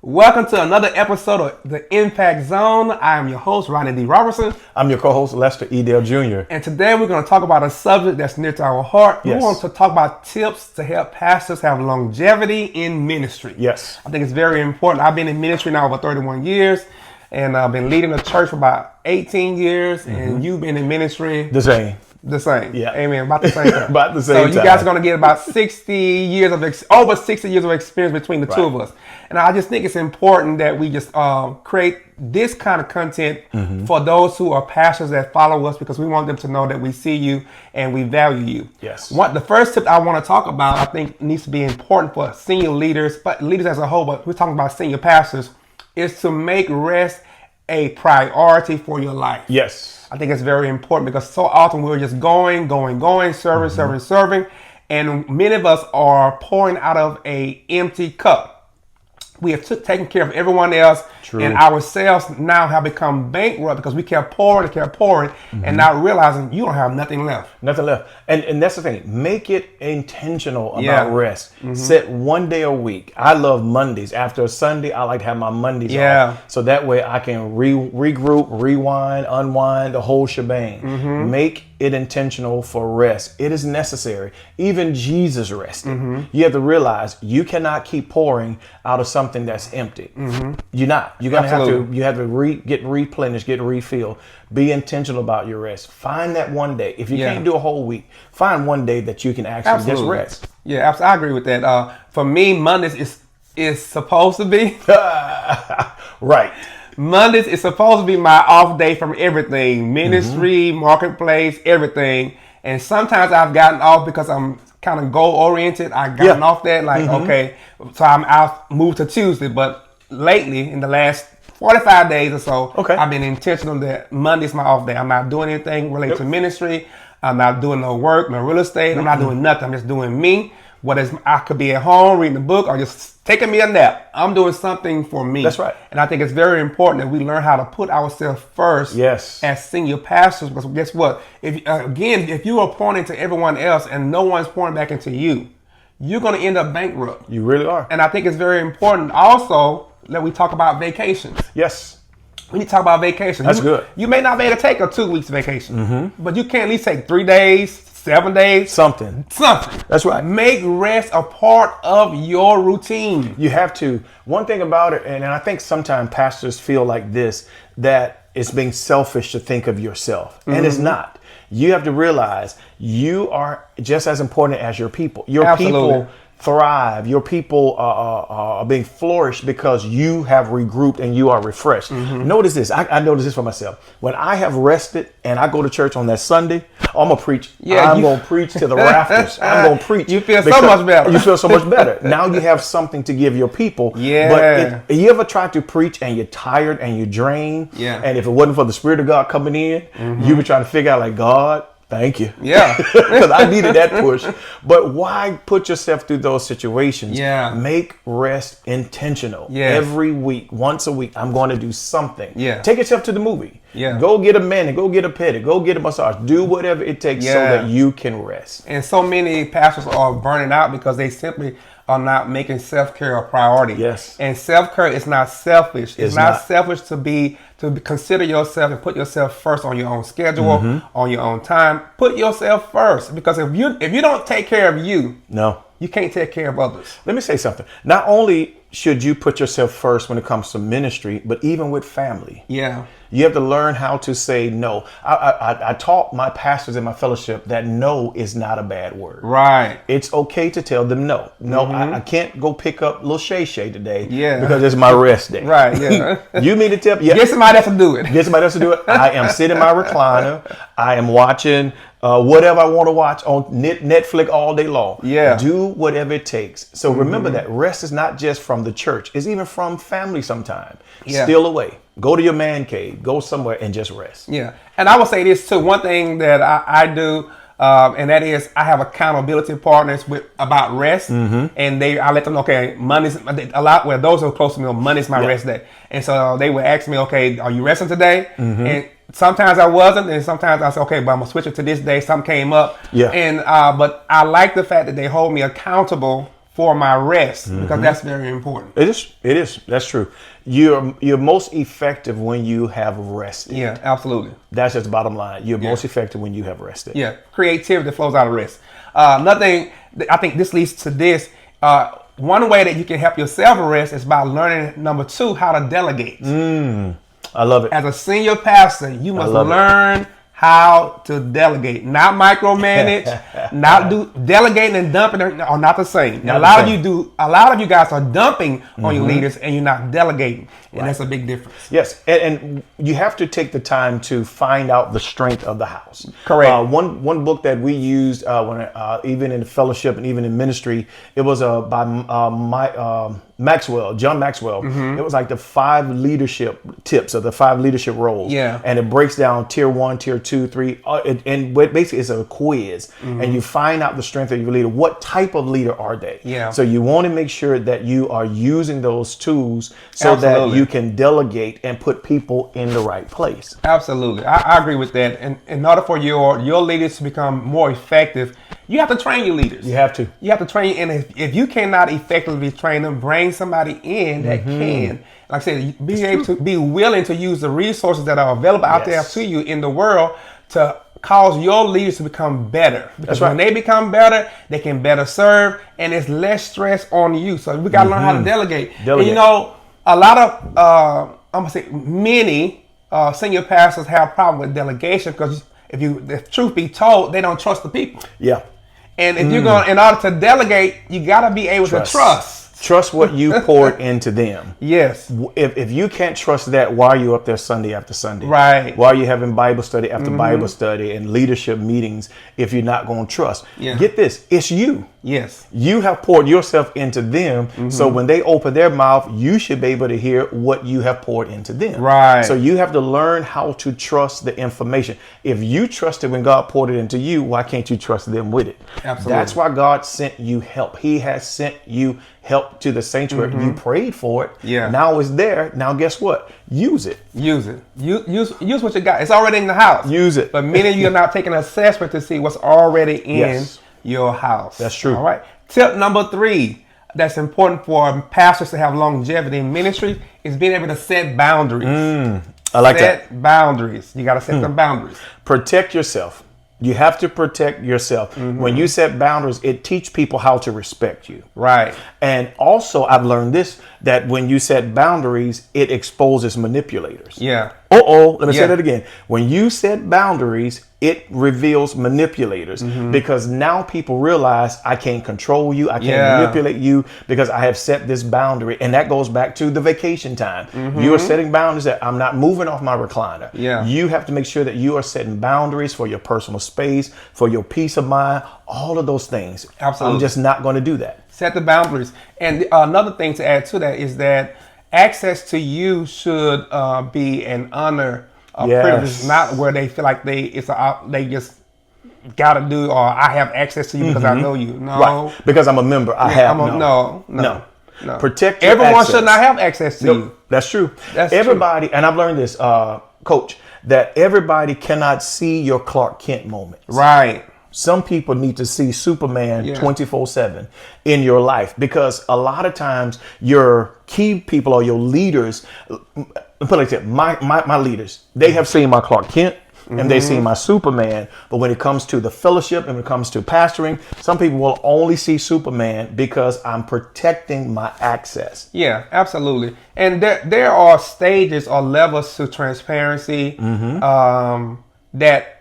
Welcome to another episode of The Impact Zone. I am your host, Ronnie D. Robertson. I'm your co-host, Lester E. Dale Jr. And today we're going to talk about a subject that's near to our heart. Yes. We want to talk about tips to help pastors have longevity in ministry. Yes. I think it's very important. I've been in ministry now over 31 years, and I've been leading the church for about 18 years, and you've been in ministry. The same. The same. Yeah. Amen. About the same time. About the same So time. you guys are going to get about 60 years of over 60 years of experience between the two of us. And I just think it's important that we just create this kind of content for those who are pastors that follow us, because we want them to know that we see you and we value you. Yes. The first tip I want to talk about, I think needs to be important for senior leaders, but leaders as a whole, but we're talking about senior pastors, is to make rest a priority for your life. Yes. I think it's very important because so often we're just going, serving. And many of us are pouring out of an empty cup. We have taken care of everyone else. True. And ourselves now have become bankrupt because we kept pouring and not realizing you don't have nothing left. Nothing left. And that's the thing. Make it intentional about rest. Set one day a week. I love Mondays. After a Sunday, I like to have my Mondays off. So that way I can regroup, rewind, unwind, the whole shebang. Make it intentional for rest. It is necessary. Even Jesus rested. You have to realize you cannot keep pouring out of something that's empty. You're not. You're going to have to, you have to get replenished, get refilled. Be intentional about your rest. Find that one day. If you can't do a whole week, find one day that you can actually just rest. Yeah, absolutely. I agree with that. For me, Mondays is supposed to be. Right. Mondays is supposed to be my off day from everything. Ministry, marketplace, everything. And sometimes I've gotten off because I'm kind of goal oriented. I've gotten off that, okay, so I'll move to Tuesday. But lately, in the last 45 days or so, I've been intentional that Monday's my off day. I'm not doing anything related to ministry. I'm not doing no work, no real estate. I'm not doing nothing. I'm just doing me. I could be at home reading a book or just taking me a nap. I'm doing something for me. That's right. And I think it's very important that we learn how to put ourselves first as senior pastors. Because guess what? If you are pointing to everyone else and no one's pointing back into you, you're going to end up bankrupt. You really are. And I think it's very important also that we talk about vacations. Yes. We need to talk about vacations. That's good. You may not be able to take a 2 weeks vacation, but you can at least take 3 days, 7 days. Something. That's right. Make rest a part of your routine. You have to. One thing about it, and I think sometimes pastors feel like this, that it's being selfish to think of yourself. And it's not. You have to realize you are just as important as your people. Your people thrive. Your people are being flourished because you have regrouped and you are refreshed. Notice this. I notice this for myself. When I have rested and I go to church on that Sunday, I'm going to preach. I'm going to preach to the rafters. I'm going to preach. You feel so much better. You feel so much better. Now you have something to give your people. Yeah. But you ever try to preach and you're tired and you're drained? Yeah. And if it wasn't for the Spirit of God coming in, you were trying to figure out like, God, thank you. Yeah. Because I needed that push. But why put yourself through those situations? Yeah. Make rest intentional. Yes. Every week, once a week, I'm going to do something. Yeah. Take yourself to the movie. Yeah. Go get a mani, go get a pedi, go get a massage. Do whatever it takes so that you can rest. And so many pastors are burning out because they simply are not making self-care a priority. Yes. And self-care is not selfish. It's not selfish to consider yourself and put yourself first on your own schedule, on your own time. Put yourself first, because if you don't take care of you, you can't take care of others. Let me say something. Not only should you put yourself first when it comes to ministry, but even with family. Yeah. You have to learn how to say no. I taught my pastors in my fellowship that no is not a bad word. Right. It's okay to tell them no. No, I can't go pick up little Shay today because Yeah. it's my rest day. Right, yeah. You mean to tell me? Get somebody else to do it. Get somebody else to do it. I am sitting in my recliner. I am watching whatever I want to watch on Netflix all day long. Yeah. Do whatever it takes. So remember that rest is not just from the church. It's even from family sometimes. Yeah. Steal away. Go to your man cave. Go somewhere and just rest. Yeah. And I will say this too. One thing that I do, and that is I have accountability partners about rest. And I let them know, okay, Monday's those who are close to me, Monday's my rest day. And so they would ask me, okay, are you resting today? And sometimes I wasn't, and sometimes I said, okay, but I'm gonna switch it to this day. Something came up. Yeah. And but I like the fact that they hold me accountable for my rest, because that's very important. It is. That's true. You're most effective when you have rested. Yeah, absolutely. That's just the bottom line. You're most effective when you have rested. Yeah, creativity flows out of rest. Another thing, I think this leads to this. One way that you can help yourself rest is by learning, number 2, how to delegate. I love it. As a senior pastor, you must learn how to delegate, not micromanage, delegating and dumping are not the same. Now, a lot of you guys are dumping on your leaders, and you're not delegating, and that's a big difference. Yes, and you have to take the time to find out the strength of the house. Correct. One book that we used when even in fellowship and even in ministry, it was by John Maxwell. It was like the 5 leadership tips or the 5 leadership roles. Yeah. And it breaks down tier 1, tier 2, 3, and basically it's a quiz. And you find out the strength of your leader. What type of leader are they? Yeah. So you want to make sure that you are using those tools so that you can delegate and put people in the right place. Absolutely. I agree with that. And in order for your leaders to become more effective, you have to train your leaders. You have to. You have to train, and if you cannot effectively train them, bring somebody in that can. Like I said, be able to be willing to use the resources that are available out there to you in the world to cause your leaders to become better. Because when they become better, they can better serve, and it's less stress on you. So we got to learn how to delegate. And you know, a lot of, I'm gonna say many senior pastors have a problem with delegation because the truth be told, they don't trust the people. Yeah. And if you're going, in order to delegate, you got to be able to trust. Trust what you poured into them. Yes. If you can't trust that, why are you up there Sunday after Sunday? Right. Why are you having Bible study after Bible study and leadership meetings if you're not going to trust? Yeah. Get this, it's you. Yes. You have poured yourself into them. So when they open their mouth, you should be able to hear what you have poured into them. Right. So you have to learn how to trust the information. If you trusted when God poured it into you, why can't you trust them with it? Absolutely. That's why God sent you help. He has sent you help to the sanctuary. You prayed for it. Yeah. Now it's there. Now guess what? Use it. Use it. Use what you got. It's already in the house. Use it. But many of you are not taking an assessment to see what's already in your house. That's true. All right. Tip number 3 that's important for pastors to have longevity in ministry is being able to set boundaries. I like that. Set boundaries. You got to set some boundaries. Protect yourself. You have to protect yourself. When you set boundaries, it teaches people how to respect you. Right. And also, I've learned this, that when you set boundaries, it exposes manipulators. Yeah. Let me say that again. When you set boundaries, it reveals manipulators because now people realize I can't control you. I can't manipulate you because I have set this boundary. And that goes back to the vacation time. You are setting boundaries that I'm not moving off my recliner. Yeah. You have to make sure that you are setting boundaries for your personal space, for your peace of mind, all of those things. Absolutely. I'm just not going to do that. Set the boundaries. And another thing to add to that is that access to you should be an honor, a privilege, not where they feel like they just got to do, or I have access to you because I know you. No. Right. Because I'm a member. No. Protect your Everyone access. should not have access to you. That's true. That's everybody, true. And I've learned this, Coach, that everybody cannot see your Clark Kent moments. Right. Some people need to see Superman 24/7 in your life, because a lot of times your key people or your leaders, put it like that, my leaders, they have seen my Clark Kent and they've seen my Superman. But when it comes to the fellowship and when it comes to pastoring, some people will only see Superman because I'm protecting my access. Yeah, absolutely. And there are stages or levels to transparency that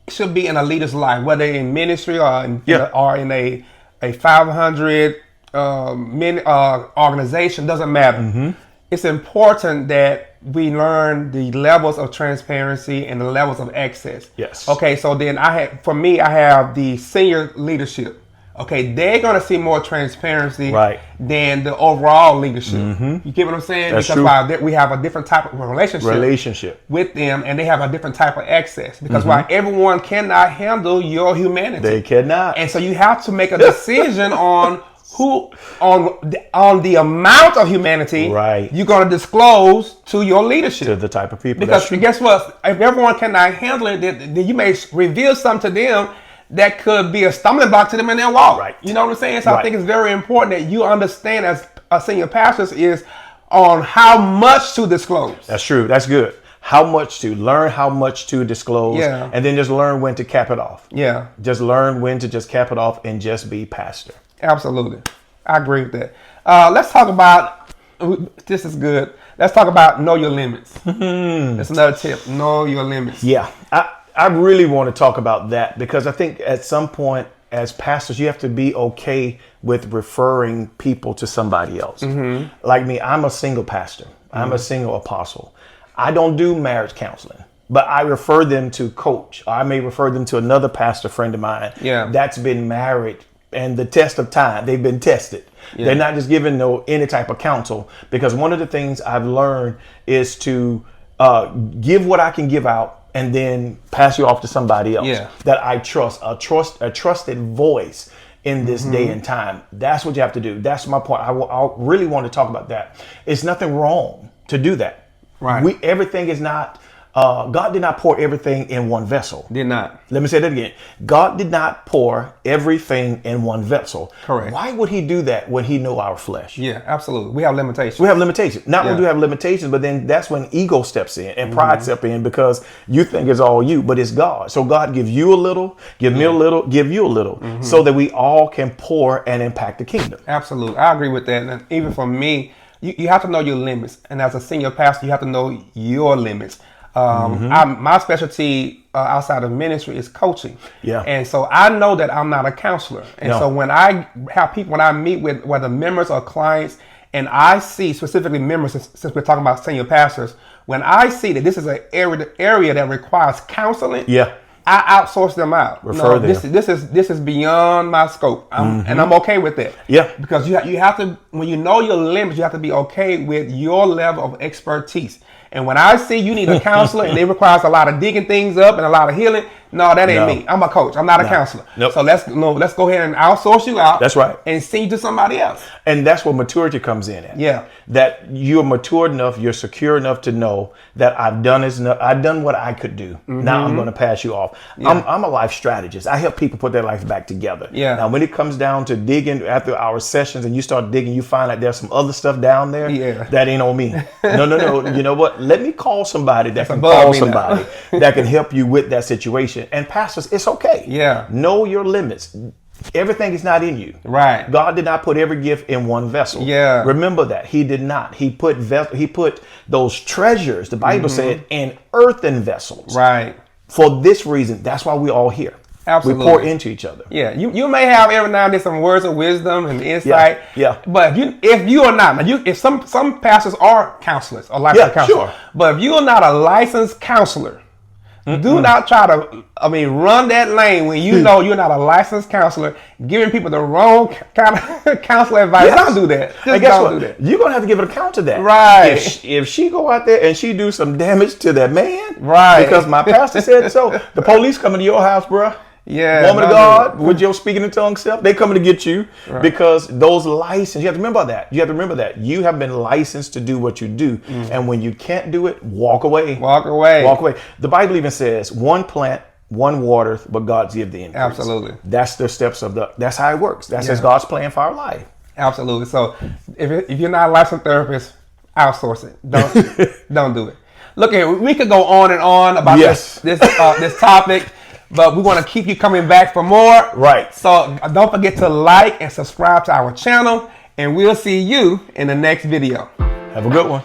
should be in a leader's life, whether in ministry or in a 500 organization, doesn't matter. It's important that we learn the levels of transparency and the levels of access. Yes. Okay, so then I have the senior leadership. Okay, they're going to see more transparency than the overall leadership. You get what I'm saying? That's because true. we have a different type of relationship with them, and they have a different type of access. Because while everyone cannot handle your humanity, they cannot, and so you have to make a decision on the amount of humanity you're going to disclose to your leadership, to the type of people. Because guess what? If everyone cannot handle it, then you may reveal something to them that could be a stumbling block to them in their walk. Right. You know what I'm saying? So I think it's very important that you understand as a senior pastor is on how much to disclose. That's true. That's good. How much to learn, how much to disclose, and then just learn when to cap it off. Yeah. Just learn when to just cap it off and just be pastor. Absolutely. I agree with that. Let's talk about, this is good. Let's talk about know your limits. That's another tip. Know your limits. Yeah. I really want to talk about that because I think at some point as pastors, you have to be okay with referring people to somebody else. Like me, I'm a single pastor. I'm a single apostle. I don't do marriage counseling, but I refer them to coach. I may refer them to another pastor friend of mine that's been married and the test of time, they've been tested. They're not just given any type of counsel, because one of the things I've learned is to give what I can give out and then pass you off to somebody else that I trust, a trusted voice in this day and time. That's what you have to do. That's my point. I really want to talk about that. It's nothing wrong to do that. Right. Everything is not, God did not pour everything in one vessel. Did not. Let me say that again. God did not pour everything in one vessel. Correct. Why would he do that when he know our flesh? Yeah, absolutely. We have limitations. We have limitations. Not only do we have limitations, but then that's when ego steps in and pride steps in, because you think it's all you, but it's God. So God gives you a little, give me a little, give you a little, so that we all can pour and impact the kingdom. Absolutely. I agree with that. And even for me, you have to know your limits. And as a senior pastor, you have to know your limits. My specialty outside of ministry is coaching. Yeah. And so I know that I'm not a counselor. And so when I have people, when I meet with whether members or clients, and I see specifically members, since we're talking about senior pastors, when I see that this is an area that requires counseling, I outsource them out. Refer them. This is beyond my scope, and I'm okay with that. Yeah, because you have to, when you know your limits, you have to be okay with your level of expertise. And when I see you need a counselor and it requires a lot of digging things up and a lot of healing, no, that ain't me. I'm a coach. I'm not a counselor. Nope. So let's go ahead and outsource you out. That's right. And send you to somebody else. And that's where maturity comes in at. Yeah. That you're mature enough, you're secure enough to know that I've done what I could do. Now I'm going to pass you off. Yeah. I'm a life strategist. I help people put their life back together. Yeah. Now when it comes down to digging after our sessions and you start digging, you find like there's some other stuff down there that ain't on me. No. You know what? Let me call somebody that can call somebody that can help you with that situation. And pastors, it's okay. Yeah. Know your limits. Everything is not in you. Right. God did not put every gift in one vessel. Yeah. Remember that. He did not. He put those treasures, the Bible said, in earthen vessels. Right. For this reason, that's why we're all here. Absolutely. We pour into each other. Yeah. You may have every now and then some words of wisdom and insight. Yeah. But if you are not, if some pastors are counselors or licensed counselors, but if you are not a licensed counselor, do not try to, run that lane when you know you're not a licensed counselor, giving people the wrong kind of counselor advice. Don't do that. Just don't do that. You're going to have to give an account to that. Right. If she go out there and she do some damage to that man, right? Because my pastor said so, the police coming to your house, bruh. Yeah, woman of God, with your speaking in tongues self, they coming to get you because those licenses, you have to remember that. You have been licensed to do what you do. And when you can't do it, walk away. Walk away. The Bible even says, one plant, one water, but God gives the increase. Absolutely. That's the steps that's how it works. That's God's plan for our life. Absolutely. So if you're not a licensed therapist, outsource it. Don't do it. Look, we could go on and on about this topic. But we want to keep you coming back for more. Right. So don't forget to like and subscribe to our channel. And we'll see you in the next video. Have a good one.